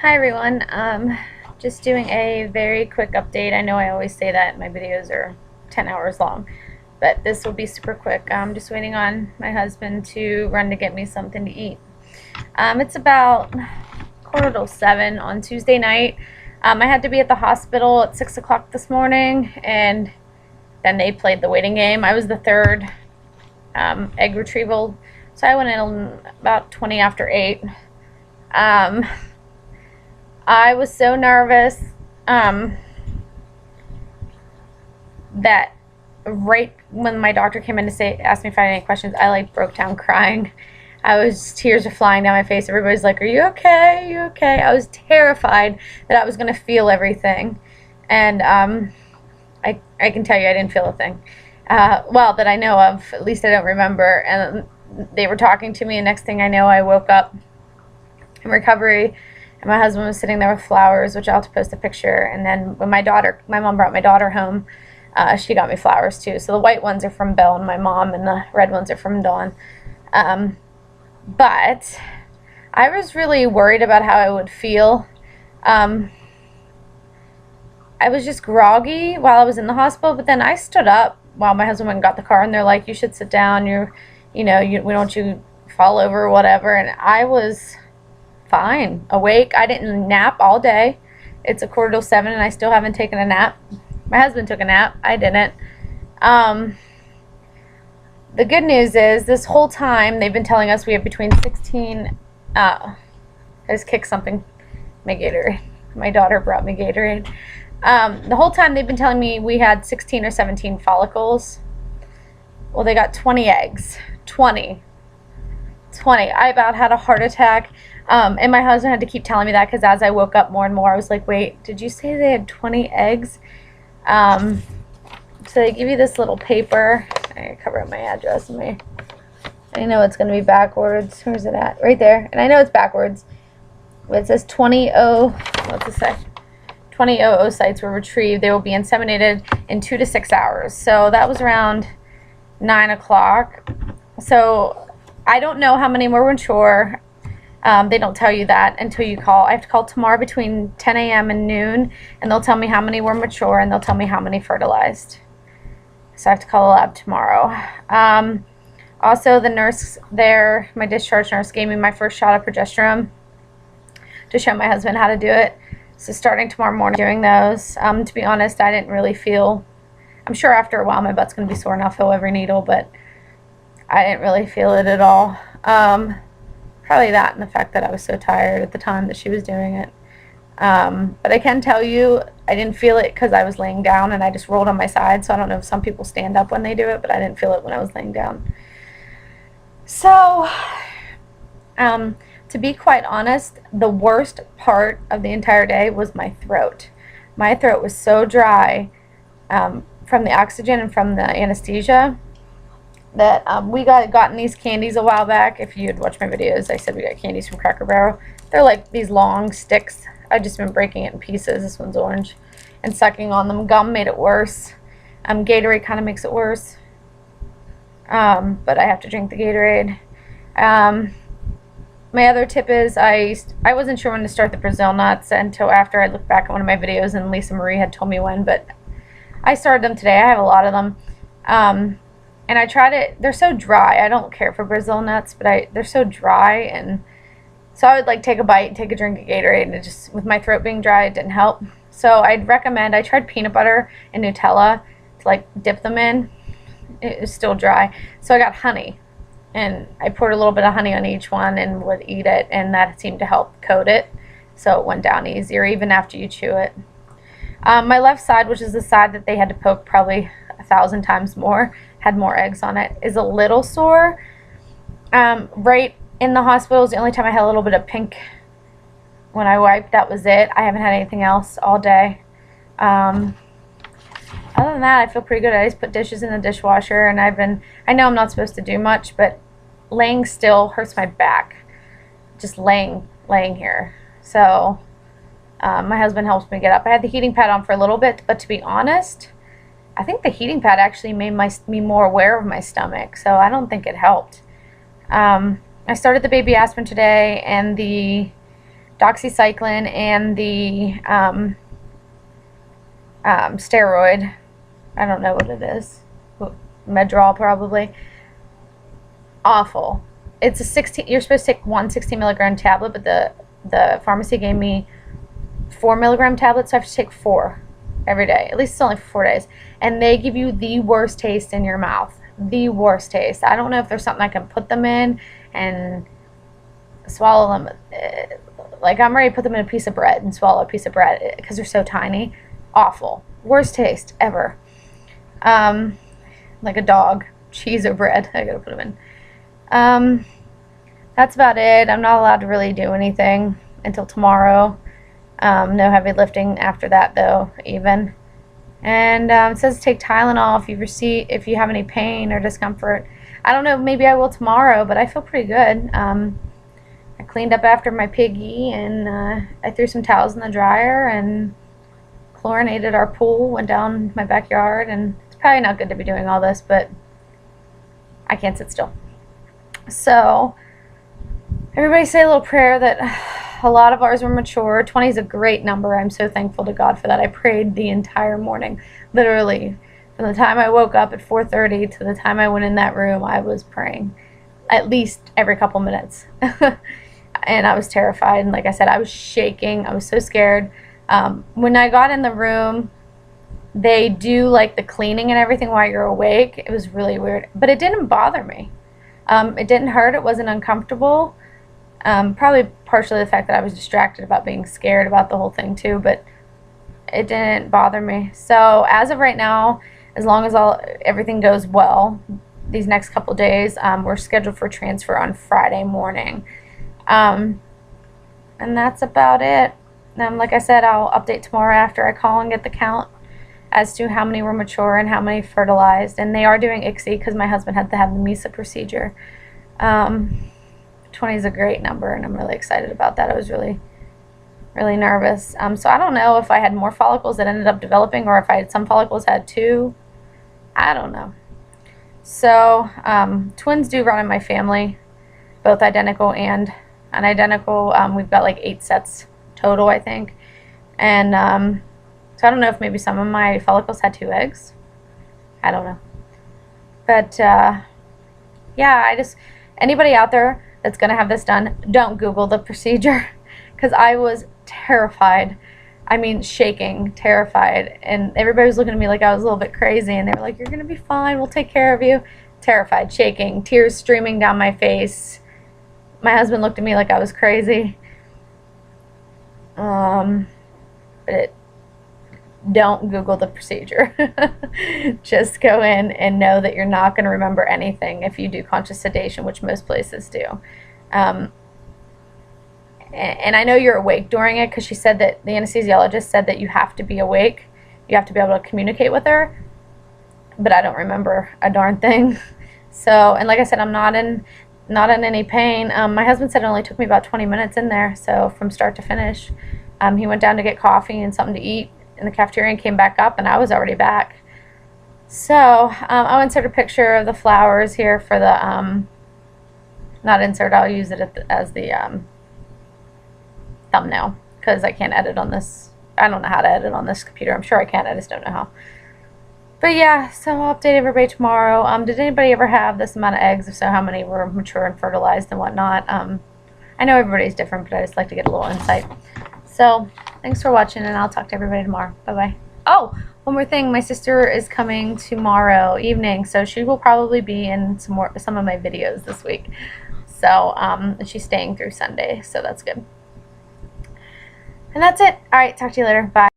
Hi everyone. Just doing a very quick update. I know I always say that my videos are 10 hours long, but this will be super quick. I'm just waiting on my husband to run to get me something to eat. It's about 6:45 on Tuesday night. I had to be at the hospital at 6 o'clock this morning, and then they played the waiting game. I was the third egg retrieval, so I went in about 20 after 8. I was so nervous that right when my doctor came in to ask me if I had any questions, I broke down crying. Tears were flying down my face. Everybody's like, "Are you okay? Are you okay?" I was terrified that I was going to feel everything, and I can tell you I didn't feel a thing. Well, that I know of. At least I don't remember. And they were talking to me, and next thing I know, I woke up in recovery. And my husband was sitting there with flowers, which I'll have to post a picture. And then when my mom brought my daughter home, she got me flowers too. So the white ones are from Belle and my mom, and the red ones are from Dawn. But I was really worried about how I would feel. I was just groggy while I was in the hospital, but then I stood up while my husband went and got the car, and they're like, "You should sit down. We don't want you fall over or whatever." And I was fine, awake. I didn't nap all day. It's 6:45 and I still haven't taken a nap. My husband took a nap. I didn't. The good news is this whole time they've been telling us we have between 16. I just kicked something. My Gatorade. My daughter brought me Gatorade. The whole time they've been telling me we had 16 or 17 follicles. Well, they got 20 eggs. 20. I about had a heart attack. And my husband had to keep telling me that because as I woke up more and more, I was like, "Wait, did you say they had 20 eggs?" So they give you this little paper. I cover up my address. I know it's going to be backwards. Where's it at? Right there. And I know it's backwards. But it says 20 oocytes were retrieved. They will be inseminated in 2 to 6 hours. So that was around 9 o'clock. So I don't know how many were mature. They don't tell you that until you call. I have to call tomorrow between 10 a.m. and noon, and they'll tell me how many were mature, and they'll tell me how many fertilized. So I have to call the lab tomorrow. Also, the nurse there, my discharge nurse, gave me my first shot of progesterone to show my husband how to do it. So starting tomorrow morning, doing those. To be honest, I didn't really feel. I'm sure after a while my butt's going to be sore and I'll feel every needle, but I didn't really feel it at all. Probably that and the fact that I was so tired at the time that she was doing it. But I can tell you I didn't feel it because I was laying down and I just rolled on my side. So I don't know if some people stand up when they do it, but I didn't feel it when I was laying down. So to be quite honest, the worst part of the entire day was my throat. My throat was so dry from the oxygen and from the anesthesia that we gotten these candies a while back. If you'd watched my videos, I said we got candies from Cracker Barrel. They're like these long sticks. I've just been breaking it in pieces. This one's orange. And sucking on them. Gum made it worse. Gatorade kind of makes it worse. But I have to drink the Gatorade. My other tip is I wasn't sure when to start the Brazil nuts until after I looked back at one of my videos and Lisa Marie had told me when, but I started them today. I have a lot of them. And I tried it. They're so dry. I don't care for Brazil nuts, but they're so dry, and so I would take a bite, take a drink of Gatorade, and it just, with my throat being dry, it didn't help. So I'd recommend. I tried peanut butter and Nutella to dip them in. It was still dry, so I got honey, and I poured a little bit of honey on each one and would eat it, and that seemed to help coat it, so it went down easier even after you chew it. My left side, which is the side that they had to poke probably 1,000 times more, had more eggs on it, is a little sore. Right in the hospital is the only time I had a little bit of pink when I wiped. That was it. I haven't had anything else all day. Other than that, I feel pretty good. I just put dishes in the dishwasher, and I know I'm not supposed to do much, but laying still hurts my back. Just laying here. So my husband helps me get up. I had the heating pad on for a little bit, but to be honest, I think the heating pad actually made me more aware of my stomach, so I don't think it helped. I started the baby aspirin today, and the doxycycline and the steroid. I don't know what it is. Medrol probably. Awful. It's a 16. You're supposed to take one 60 milligram tablet, but the pharmacy gave me 4 milligram tablets, so I have to take 4 every day. At least it's only for 4 days, and they give you the worst taste in your mouth. The worst taste. I don't know if there's something I can put them in and swallow them. Like, I'm ready to put them in a piece of bread and swallow a piece of bread because they're so tiny. Awful. Worst taste ever. Like a dog. Cheese or bread. I gotta put them in. That's about it. I'm not allowed to really do anything until tomorrow. No heavy lifting after that, though, even. And it says take Tylenol if you have any pain or discomfort. I don't know, maybe I will tomorrow, but I feel pretty good. I cleaned up after my piggy, and I threw some towels in the dryer and chlorinated our pool, went down my backyard, and it's probably not good to be doing all this, but I can't sit still. So everybody say a little prayer that a lot of ours were mature. 20 is a great number. I'm so thankful to God for that. I prayed the entire morning, literally. From the time I woke up at 4:30 to the time I went in that room, I was praying at least every couple minutes. And I was terrified. And like I said, I was shaking. I was so scared. When I got in the room, they do like the cleaning and everything while you're awake. It was really weird. But it didn't bother me. It didn't hurt. It wasn't uncomfortable. Probably partially the fact that I was distracted about being scared about the whole thing too, but it didn't bother me. So as of right now, as long as everything goes well, these next couple days, we're scheduled for transfer on Friday morning. And that's about it. Like I said, I'll update tomorrow after I call and get the count as to how many were mature and how many fertilized. And they are doing ICSI because my husband had to have the MESA procedure. 20 is a great number, and I'm really excited about that. I was really, really nervous. So I don't know if I had more follicles that ended up developing or if I had some follicles had 2. I don't know. So twins do run in my family, both identical and unidentical. We've got like 8 sets total, I think. And so I don't know if maybe some of my follicles had 2 eggs. I don't know. But yeah, anybody out there that's going to have this done, don't Google the procedure, because I was terrified. I mean, shaking, terrified. And everybody was looking at me like I was a little bit crazy, and they were like, you're going to be fine, we'll take care of you. Terrified, shaking, tears streaming down my face. My husband looked at me like I was crazy. But don't Google the procedure. Just go in and know that you're not going to remember anything if you do conscious sedation, which most places do. And I know you're awake during it, because she said that the anesthesiologist said that you have to be awake. You have to be able to communicate with her. But I don't remember a darn thing. So, and like I said, I'm not in any pain. My husband said it only took me about 20 minutes in there, so from start to finish. He went down to get coffee and something to eat in the cafeteria and came back up, and I was already back. So I'll insert a picture of the flowers here for the not insert, I'll use it as the thumbnail, because I can't edit on this. I don't know how to edit on this computer. I'm sure I can, I just don't know how. But yeah, so I'll update everybody tomorrow. Did anybody ever have this amount of eggs? If so, how many were mature and fertilized and whatnot? I know everybody's different, but I just like to get a little insight. So thanks for watching, and I'll talk to everybody tomorrow. Bye-bye. Oh, one more thing. My sister is coming tomorrow evening, so she will probably be in some of my videos this week. So she's staying through Sunday, so that's good. And that's it. All right, talk to you later. Bye.